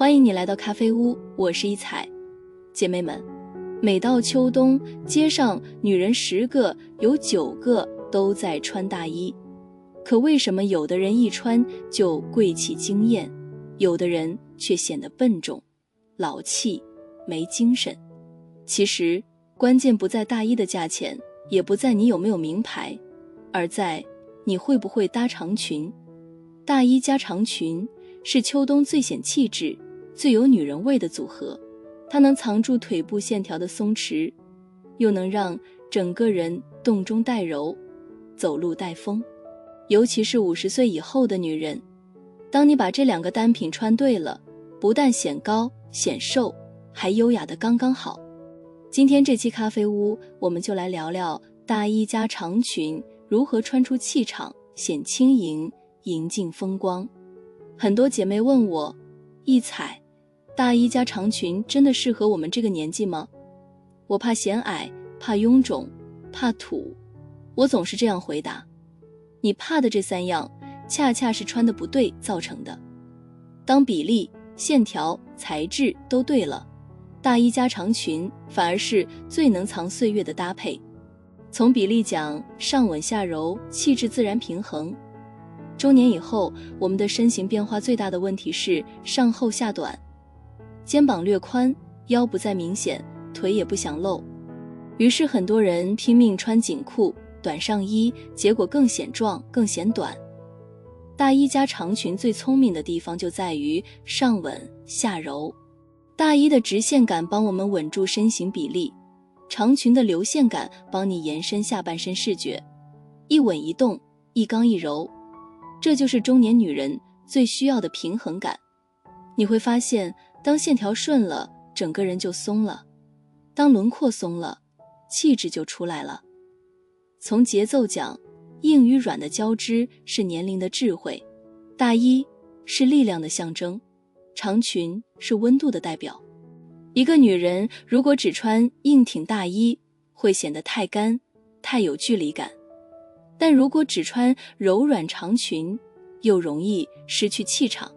欢迎你来到咖啡屋，我是一彩。姐妹们，每到秋冬，街上女人10个有9个都在穿大衣。可为什么有的人一穿就贵气惊艳，有的人却显得笨重、老气、没精神？其实关键不在大衣的价钱，也不在你有没有名牌，而在你会不会搭长裙。大衣加长裙是秋冬最显气质、最有女人味的组合，它能藏住腿部线条的松弛，又能让整个人动中带柔，走路带风。尤其是50岁以后的女人，当你把这2个单品穿对了，不但显高显瘦，还优雅得刚刚好。今天这期咖啡屋，我们就来聊聊大衣加长裙如何穿出气场，显轻盈，迎尽风光。很多姐妹问我，一彩，大衣加长裙真的适合我们这个年纪吗？我怕显矮，怕臃肿，怕土。我总是这样回答，你怕的这3样，恰恰是穿的不对造成的。当比例、线条、材质都对了，大衣加长裙反而是最能藏岁月的搭配。从比例讲，上稳下柔，气质自然平衡。中年以后，我们的身形变化最大的问题是上厚下短，肩膀略宽，腰不再明显，腿也不想露。于是很多人拼命穿紧裤、短上衣，结果更显壮，更显短。大衣加长裙最聪明的地方就在于上稳下柔。大衣的直线感帮我们稳住身形比例，长裙的流线感帮你延伸下半身视觉，一稳一动，一刚一柔。这就是中年女人最需要的平衡感。你会发现，当线条顺了，整个人就松了；当轮廓松了，气质就出来了。从节奏讲，硬与软的交织是年龄的智慧。大衣是力量的象征，长裙是温度的代表。一个女人如果只穿硬挺大衣，会显得太干，太有距离感。但如果只穿柔软长裙，又容易失去气场。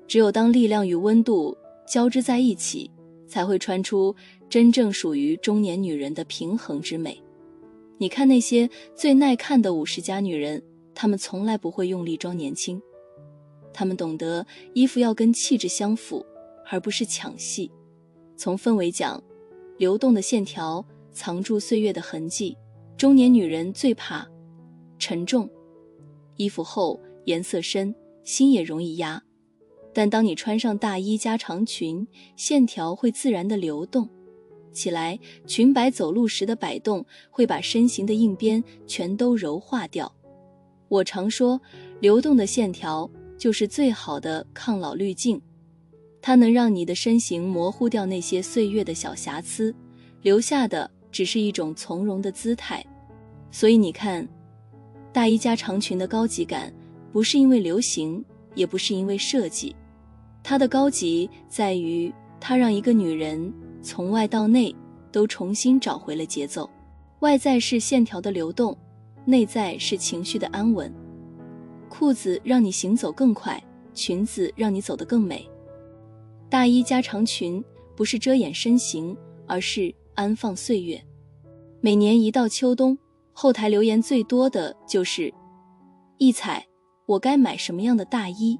只有当力量与温度交织在一起，才会穿出真正属于中年女人的平衡之美。你看那些最耐看的50加女人，她们从来不会用力装年轻，她们懂得衣服要跟气质相符，而不是抢戏。从氛围讲，流动的线条藏住岁月的痕迹。中年女人最怕沉重，衣服厚，颜色深，心也容易压。但当你穿上大衣加长裙，线条会自然的流动起来，裙摆走路时的摆动会把身形的硬边全都柔化掉。我常说，流动的线条就是最好的抗老滤镜，它能让你的身形模糊掉那些岁月的小瑕疵，留下的只是一种从容的姿态。所以你看，大衣加长裙的高级感，不是因为流行，也不是因为设计，它的高级在于它让一个女人从外到内都重新找回了节奏。外在是线条的流动，内在是情绪的安稳。裤子让你行走更快，裙子让你走得更美。大衣加长裙不是遮掩身形，而是安放岁月。每年一到秋冬，后台留言最多的就是一彩，我该买什么样的大衣？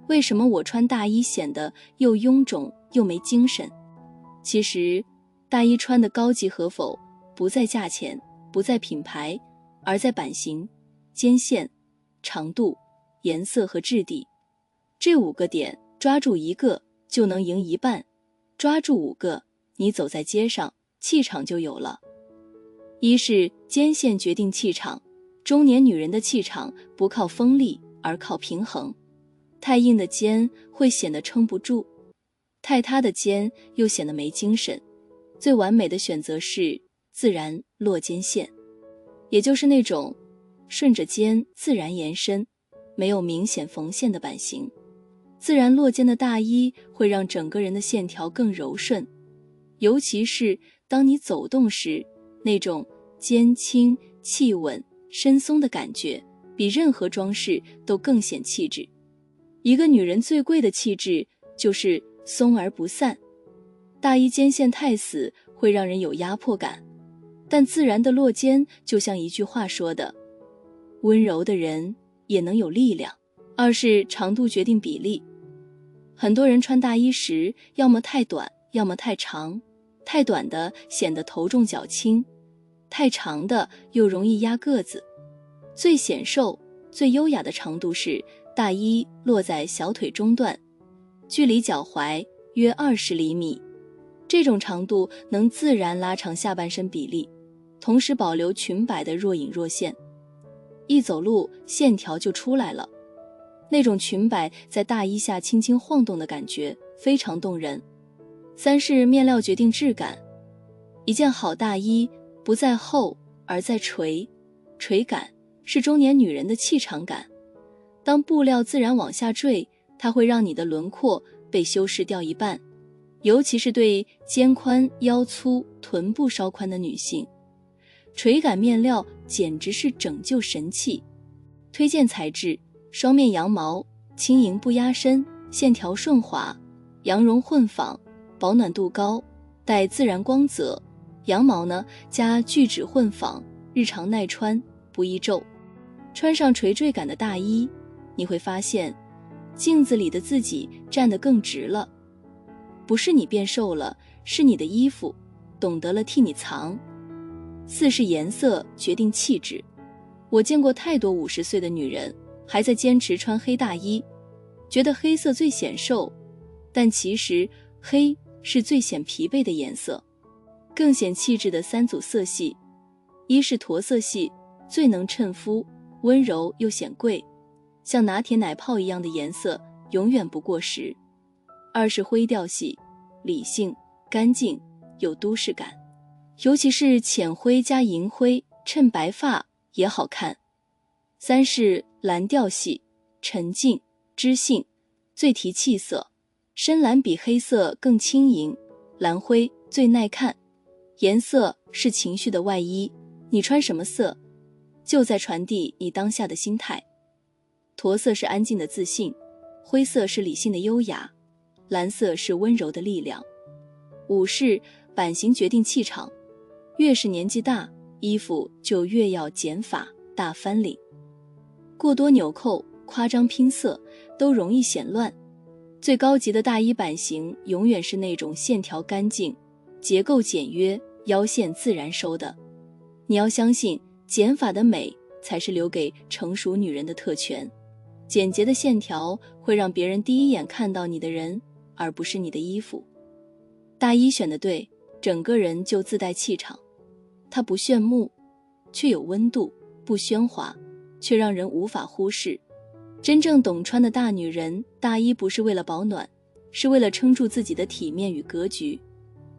为什么我穿大衣显得又臃肿又没精神？其实大衣穿的高级和否，不在价钱，不在品牌，而在版型、肩线、长度、颜色和质地。这5个点抓住1个就能赢1半，抓住5个，你走在街上，气场就有了。一是肩线决定气场，中年女人的气场不靠锋利，而靠平衡。太硬的肩会显得撑不住，太塌的肩又显得没精神。最完美的选择是自然落肩线，也就是那种顺着肩自然延伸，没有明显缝线的版型。自然落肩的大衣会让整个人的线条更柔顺，尤其是当你走动时，那种肩轻气稳身松的感觉，比任何装饰都更显气质。一个女人最贵的气质，就是松而不散。大衣肩线太死会让人有压迫感，但自然的落肩就像一句话说的，温柔的人也能有力量。二是长度决定比例。很多人穿大衣时要么太短，要么太长，太短的显得头重脚轻，太长的又容易压个子。最显瘦、最优雅的长度是大衣落在小腿中段，距离脚踝约20厘米。这种长度能自然拉长下半身比例，同时保留裙摆的若隐若现，一走路线条就出来了。那种裙摆在大衣下轻轻晃动的感觉非常动人。三是面料决定质感。一件好大衣不在厚而在垂，垂感是中年女人的气场感。当布料自然往下坠，它会让你的轮廓被修饰掉一半，尤其是对肩宽、腰粗、臀部稍宽的女性，垂感面料简直是拯救神器。推荐材质：双面羊毛，轻盈不压身，线条顺滑，羊绒混纺，保暖度高，带自然光泽。羊毛呢，加聚酯混纺，日常耐穿，不易皱。穿上垂坠感的大衣，你会发现镜子里的自己站得更直了。不是你变瘦了，是你的衣服懂得了替你藏。四是颜色决定气质。我见过太多50岁的女人还在坚持穿黑大衣，觉得黑色最显瘦，但其实黑是最显疲惫的颜色。更显气质的3组色系：一是驼色系，最能衬肤，温柔又显贵，像拿铁奶泡一样的颜色永远不过时。二是灰调系，理性、干净，有都市感，尤其是浅灰加银灰，衬白发也好看。三是蓝调系，沉静、知性，最提气色，深蓝比黑色更轻盈，蓝灰最耐看。颜色是情绪的外衣，你穿什么色，就在传递你当下的心态。驼色是安静的自信，灰色是理性的优雅，蓝色是温柔的力量。五是版型决定气场，越是年纪大，衣服就越要减法、大翻领。过多纽扣、夸张拼色都容易显乱。最高级的大衣版型永远是那种线条干净、结构简约、腰线自然收的。你要相信，减法的美才是留给成熟女人的特权。简洁的线条会让别人第一眼看到你的人，而不是你的衣服。大衣选得对，整个人就自带气场。它不炫目，却有温度；不喧哗，却让人无法忽视。真正懂穿的大女人，大衣不是为了保暖，是为了撑住自己的体面与格局。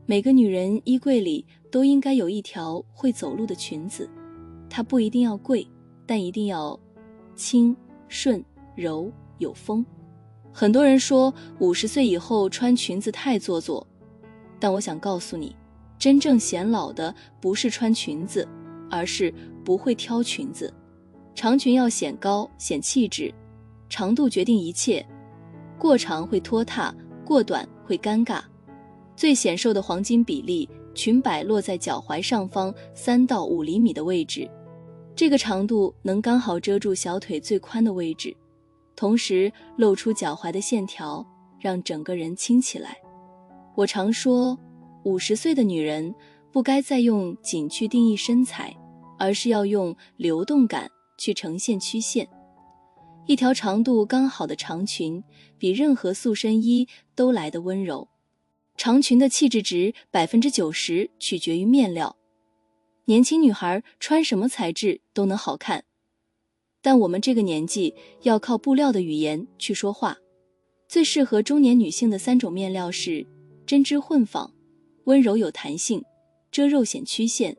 每个女人衣柜里都应该有一条会走路的裙子，它不一定要贵，但一定要轻、顺、柔、有风。很多人说50岁以后穿裙子太做作，但我想告诉你，真正显老的不是穿裙子，而是不会挑裙子。长裙要显高、显气质，长度决定一切，过长会拖沓，过短会尴尬。最显瘦的黄金比例，裙摆落在脚踝上方3到5厘米的位置，这个长度能刚好遮住小腿最宽的位置，同时露出脚踝的线条，让整个人轻起来。我常说，50岁的女人不该再用紧去定义身材，而是要用流动感去呈现曲线。一条长度刚好的长裙，比任何塑身衣都来得温柔。长裙的气质值90%取决于面料。年轻女孩穿什么材质都能好看，但我们这个年纪要靠布料的语言去说话。最适合中年女性的3种面料是针织混纺，温柔有弹性，遮肉显曲线；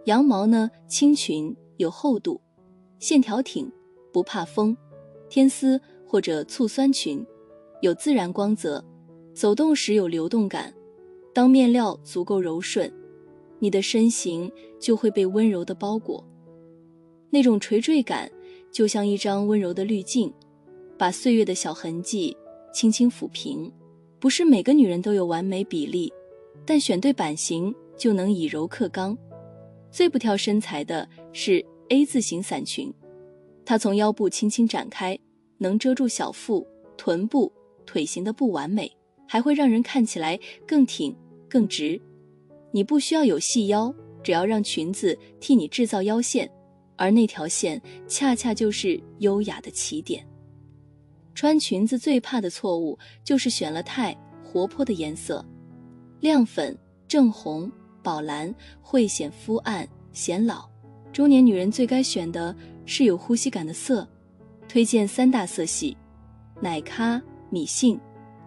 羊毛呢，轻裙有厚度，线条挺，不怕风；天丝或者醋酸裙有自然光泽，走动时有流动感。当面料足够柔顺，你的身形就会被温柔地包裹。那种垂坠感就像一张温柔的滤镜，把岁月的小痕迹轻轻抚平，不是每个女人都有完美比例，但选对版型就能以柔克刚。最不挑身材的是 A 字型伞裙，它从腰部轻轻展开，能遮住小腹、臀部、腿型的不完美，还会让人看起来更挺、更直。你不需要有细腰，只要让裙子替你制造腰线，而那条线恰恰就是优雅的起点。穿裙子最怕的错误就是选了太活泼的颜色，亮粉、正红、宝蓝会显肤暗显老。中年女人最该选的是有呼吸感的色，推荐3大色系：奶咖、米杏、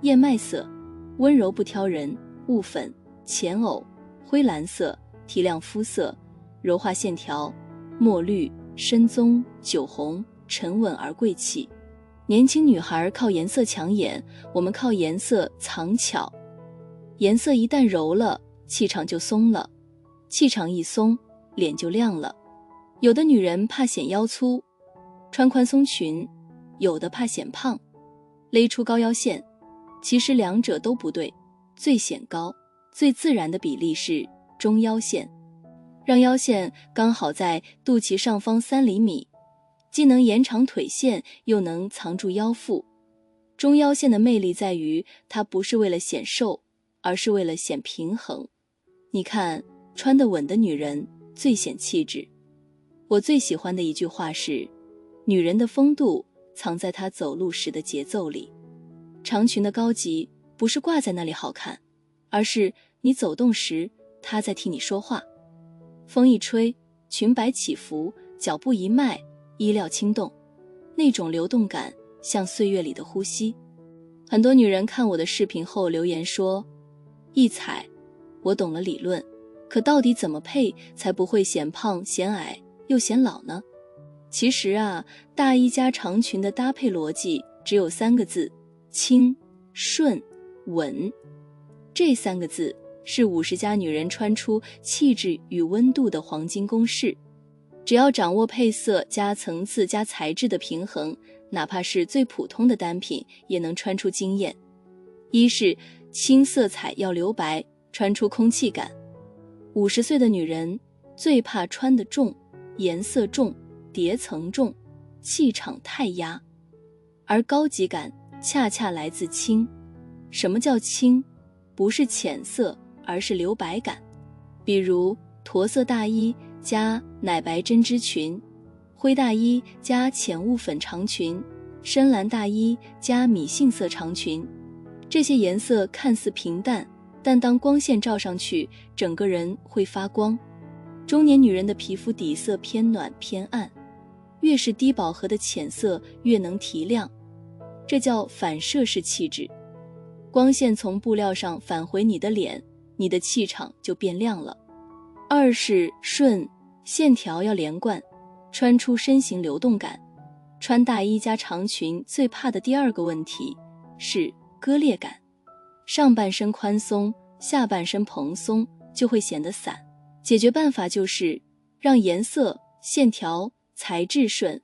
燕麦色，温柔不挑人，雾粉、浅藕、灰蓝色，提亮肤色，柔化线条，墨绿、深棕、酒红，沉稳而贵气。年轻女孩靠颜色抢眼，我们靠颜色藏巧。颜色一旦柔了，气场就松了，气场一松，脸就亮了。有的女人怕显腰粗，穿宽松裙；有的怕显胖，勒出高腰线。其实两者都不对，最显高、最自然的比例是中腰线，让腰线刚好在肚脐上方3厘米，既能延长腿线，又能藏住腰腹。中腰线的魅力在于，它不是为了显瘦，而是为了显平衡。你看，穿得稳的女人最显气质。我最喜欢的一句话是，女人的风度藏在她走路时的节奏里。长裙的高级不是挂在那里好看，而是你走动时她在替你说话。风一吹，裙摆起伏，脚步一迈，衣料轻动，那种流动感像岁月里的呼吸。很多女人看我的视频后留言说，一彩，我懂了理论，可到底怎么配才不会显胖显矮又显老呢？其实啊，大衣加长裙的搭配逻辑只有3个字：轻、顺、稳。这3个字是50加女人穿出气质与温度的黄金公式。只要掌握配色加层次加材质的平衡，哪怕是最普通的单品也能穿出惊艳。一是轻色彩要留白，穿出空气感。50岁的女人最怕穿得重，颜色重，叠层重，气场太压。而高级感恰恰来自轻。什么叫轻？不是浅色，而是留白感。比如驼色大衣加奶白针织裙，灰大衣加浅雾粉长裙，深蓝大衣加米杏色长裙。这些颜色看似平淡，但当光线照上去，整个人会发光。中年女人的皮肤底色偏暖偏暗，越是低饱和的浅色越能提亮，这叫反射式气质。光线从布料上返回你的脸，你的气场就变亮了。二是顺，线条要连贯，穿出身形流动感。穿大衣加长裙最怕的第2个问题是割裂感，上半身宽松，下半身蓬松，就会显得散。解决办法就是让颜色、线条、材质顺。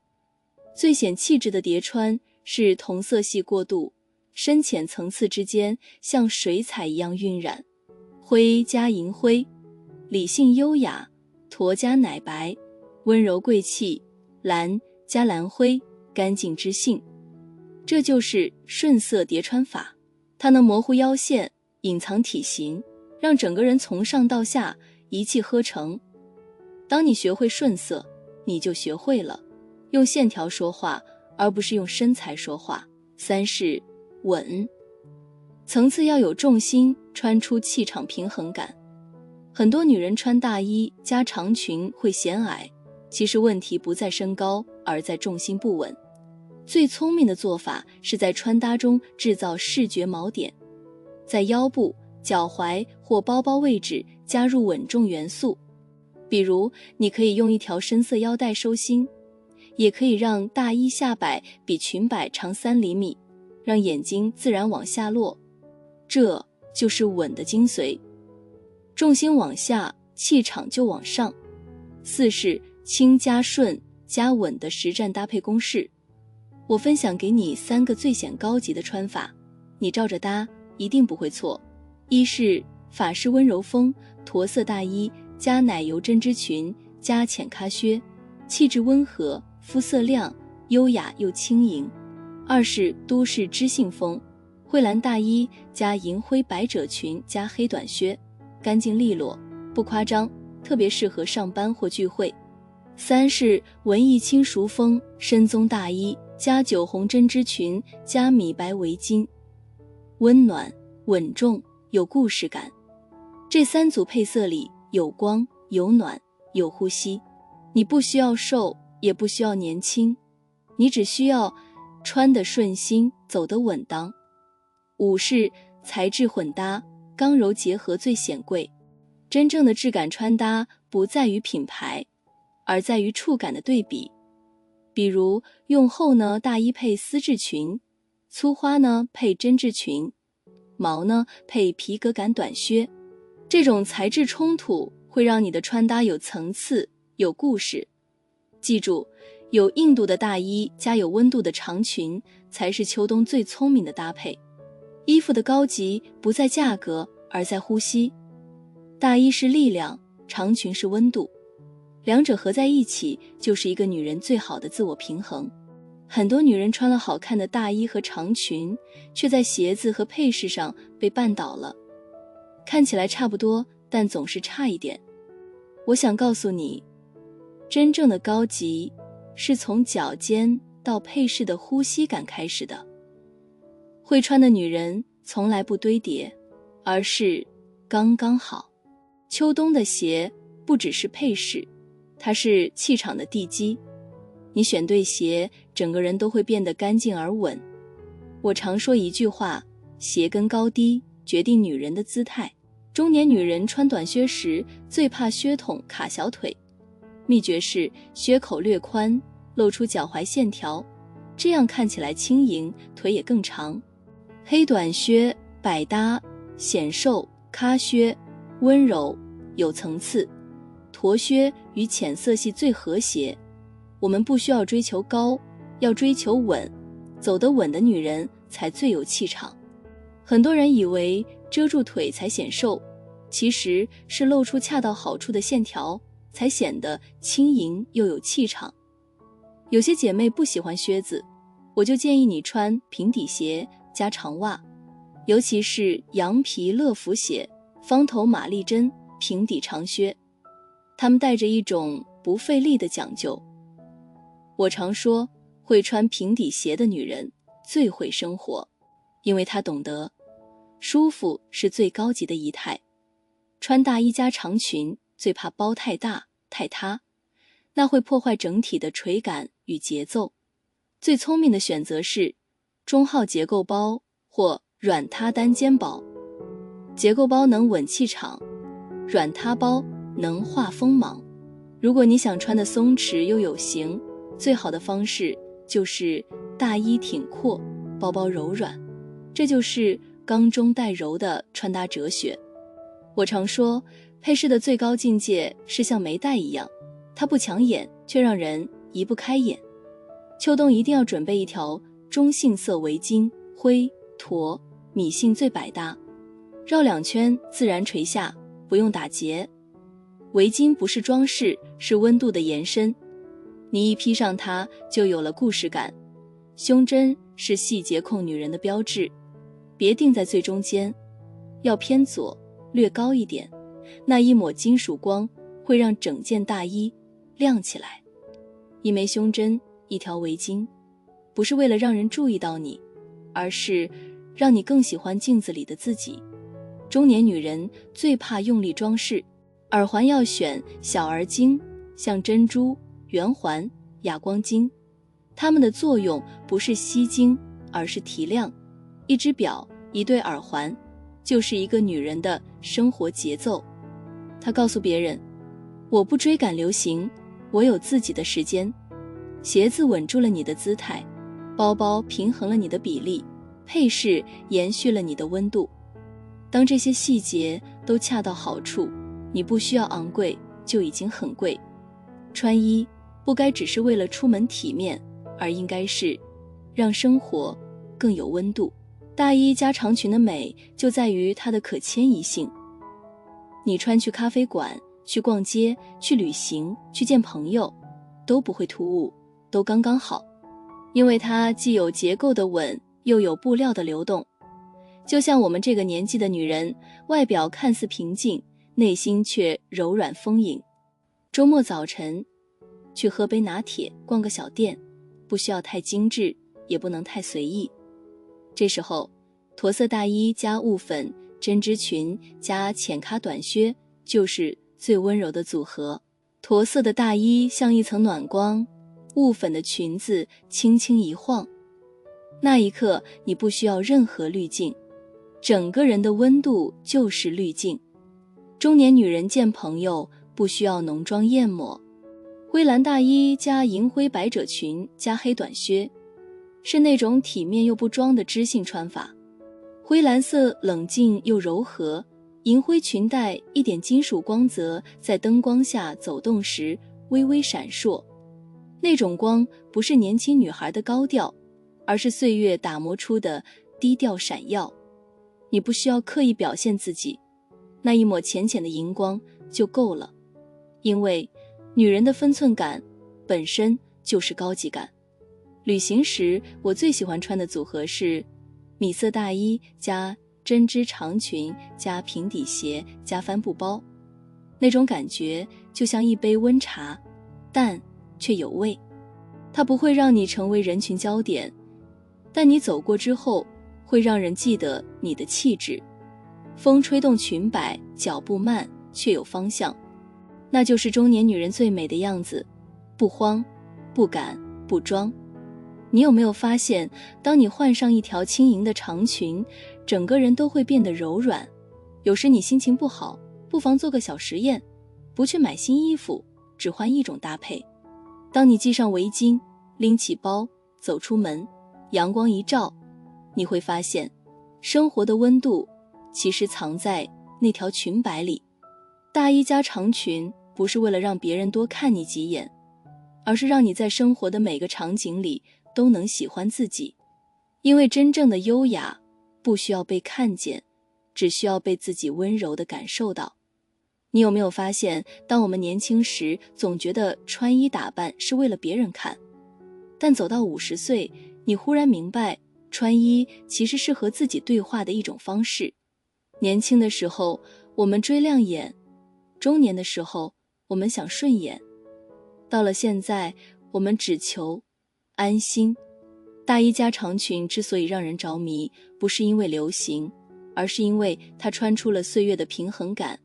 最显气质的叠穿是同色系过渡，深浅层次之间像水彩一样晕染。灰加银灰，理性优雅；驼加奶白，温柔贵气；蓝加蓝灰，干净知性。这就是顺色叠穿法，它能模糊腰线，隐藏体型，让整个人从上到下一气呵成。当你学会顺色，你就学会了用线条说话，而不是用身材说话。3是稳，层次要有重心，穿出气场平衡感。很多女人穿大衣加长裙会显矮，其实问题不在身高，而在重心不稳。最聪明的做法是在穿搭中制造视觉锚点，在腰部、脚踝或包包位置加入稳重元素。比如你可以用一条深色腰带收心，也可以让大衣下摆比裙摆长3厘米，让眼睛自然往下落。这就是稳的精髓。重心往下，气场就往上。4是轻加顺加稳的实战搭配公式。我分享给你3个最显高级的穿法，你照着搭，一定不会错。一是法式温柔风，驼色大衣加奶油针织裙加浅咖靴，气质温和，肤色亮，优雅又轻盈。二是都市知性风，蕙兰大衣加银灰百褶裙加黑短靴，干净利落，不夸张，特别适合上班或聚会。三是文艺轻熟风，深棕大衣加酒红针织裙加米白围巾，温暖稳重有故事感。这三组配色里有光有暖有呼吸，你不需要瘦也不需要年轻，你只需要穿得顺心，走得稳当。五是材质混搭，刚柔结合最显贵。真正的质感穿搭不在于品牌，而在于触感的对比。比如用厚呢大衣配丝质裙，粗花呢配针织裙，毛呢配皮革感短靴。这种材质冲突会让你的穿搭有层次有故事。记住，有硬度的大衣加有温度的长裙才是秋冬最聪明的搭配。衣服的高级不在价格，而在呼吸。大衣是力量，长裙是温度，两者合在一起就是一个女人最好的自我平衡。很多女人穿了好看的大衣和长裙，却在鞋子和配饰上被绊倒了。看起来差不多，但总是差一点。我想告诉你，真正的高级是从脚尖到配饰的呼吸感开始的。会穿的女人从来不堆叠，而是刚刚好。秋冬的鞋不只是配饰，它是气场的地基。你选对鞋，整个人都会变得干净而稳。我常说一句话，鞋跟高低决定女人的姿态。中年女人穿短靴时最怕靴筒卡小腿，秘诀是靴口略宽，露出脚踝线条，这样看起来轻盈，腿也更长。黑短靴百搭，显瘦，咖靴温柔有层次，驼靴与浅色系最和谐。我们不需要追求高，要追求稳，走得稳的女人才最有气场。很多人以为遮住腿才显瘦，其实是露出恰到好处的线条，才显得轻盈又有气场。有些姐妹不喜欢靴子，我就建议你穿平底鞋加长袜，尤其是羊皮乐福鞋、方头玛丽珍平底长靴，它们带着一种不费力的讲究。我常说，会穿平底鞋的女人最会生活，因为她懂得舒服是最高级的仪态。穿大衣加长裙最怕包太大太塌，那会破坏整体的垂感与节奏。最聪明的选择是中号结构包或软塌单肩包。结构包能稳气场，软塌包能化锋芒。如果你想穿得松弛又有型，最好的方式就是大衣挺阔，包包柔软。这就是刚中带柔的穿搭哲学。我常说，配饰的最高境界是像眉带一样，它不抢眼，却让人移不开眼。秋冬一定要准备一条中性色围巾，灰、驼、米杏最百搭，绕2圈自然垂下，不用打结。围巾不是装饰，是温度的延伸，你一披上它就有了故事感。胸针是细节控女人的标志，别定在最中间，要偏左，略高一点，那一抹金属光会让整件大衣亮起来。一枚胸针，一条围巾，不是为了让人注意到你，而是让你更喜欢镜子里的自己。中年女人最怕用力装饰，耳环要选小而精，像珍珠、圆环、哑光金，它们的作用不是吸睛，而是提亮。一只表，一对耳环，就是一个女人的生活节奏。她告诉别人，我不追赶流行，我有自己的时间。鞋子稳住了你的姿态，包包平衡了你的比例，配饰延续了你的温度。当这些细节都恰到好处，你不需要昂贵，就已经很贵。穿衣不该只是为了出门体面，而应该是让生活更有温度。大衣加长裙的美就在于它的可迁移性。你穿去咖啡馆、去逛街、去旅行、去见朋友，都不会突兀，都刚刚好，因为它既有结构的稳，又有布料的流动。就像我们这个年纪的女人，外表看似平静，内心却柔软丰盈。周末早晨去喝杯拿铁，逛个小店，不需要太精致，也不能太随意。这时候驼色大衣加雾粉针织裙加浅咖短靴就是最温柔的组合。驼色的大衣像一层暖光，雾粉的裙子轻轻一晃，那一刻你不需要任何滤镜，整个人的温度就是滤镜。中年女人见朋友不需要浓妆艳抹，灰蓝大衣加银灰百褶裙加黑短靴，是那种体面又不装的知性穿法。灰蓝色冷静又柔和，银灰裙带一点金属光泽在灯光下走动时微微闪烁，那种光不是年轻女孩的高调，而是岁月打磨出的低调闪耀。你不需要刻意表现自己，那一抹浅浅的荧光就够了，因为女人的分寸感本身就是高级感。旅行时我最喜欢穿的组合是米色大衣加针织长裙加平底鞋加帆布包，那种感觉就像一杯温茶，淡却有味。它不会让你成为人群焦点，但你走过之后会让人记得你的气质。风吹动裙摆，脚步慢却有方向，那就是中年女人最美的样子，不慌不赶不装。你有没有发现，当你换上一条轻盈的长裙，整个人都会变得柔软。有时你心情不好，不妨做个小实验，不去买新衣服，只换一种搭配。当你系上围巾，拎起包，走出门，阳光一照，你会发现生活的温度其实藏在那条裙摆里。大衣加长裙不是为了让别人多看你几眼，而是让你在生活的每个场景里都能喜欢自己。因为真正的优雅不需要被看见，只需要被自己温柔地感受到。你有没有发现，当我们年轻时总觉得穿衣打扮是为了别人看，但走到50岁，你忽然明白，穿衣其实是和自己对话的一种方式。年轻的时候我们追亮眼，中年的时候我们想顺眼，到了现在我们只求安心。大衣加长裙之所以让人着迷，不是因为流行，而是因为它穿出了岁月的平衡感。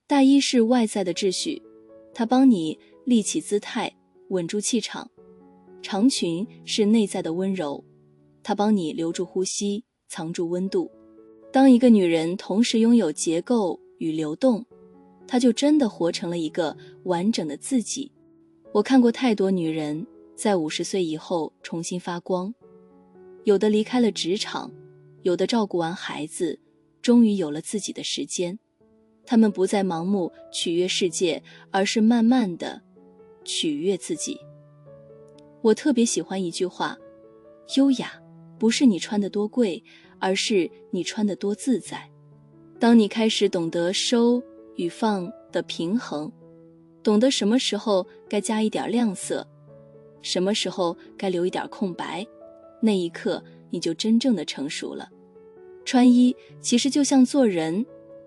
大衣是外在的秩序，它帮你立起姿态，稳住气场；长裙是内在的温柔，它帮你留住呼吸，藏住温度。当一个女人同时拥有结构与流动，她就真的活成了一个完整的自己。我看过太多女人在50岁以后重新发光，有的离开了职场，有的照顾完孩子，终于有了自己的时间。她们不再盲目取悦世界，而是慢慢地取悦自己。我特别喜欢一句话，优雅不是你穿得多贵，而是你穿得多自在。当你开始懂得收与放的平衡，懂得什么时候该加一点亮色，什么时候该留一点空白，那一刻你就真正的成熟了。穿衣其实就像做人，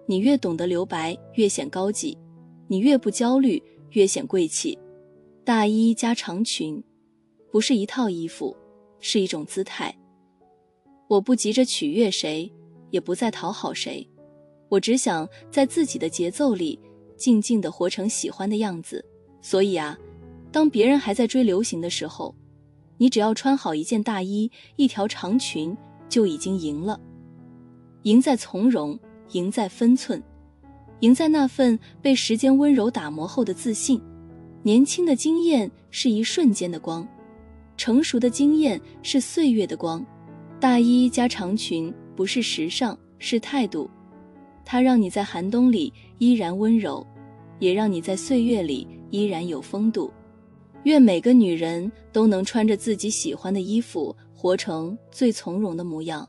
你越懂得留白越显高级，你越不焦虑越显贵气。大衣加长裙不是一套衣服，是一种姿态。我不急着取悦谁，也不再讨好谁，我只想在自己的节奏里静静地活成喜欢的样子。所以啊，当别人还在追流行的时候，你只要穿好一件大衣，一条长裙，就已经赢了。赢在从容，赢在分寸，赢在那份被时间温柔打磨后的自信。年轻的经验是一瞬间的光，成熟的经验是岁月的光。大衣加长裙不是时尚，是态度，它让你在寒冬里依然温柔，也让你在岁月里依然有风度。愿每个女人都能穿着自己喜欢的衣服，活成最从容的模样。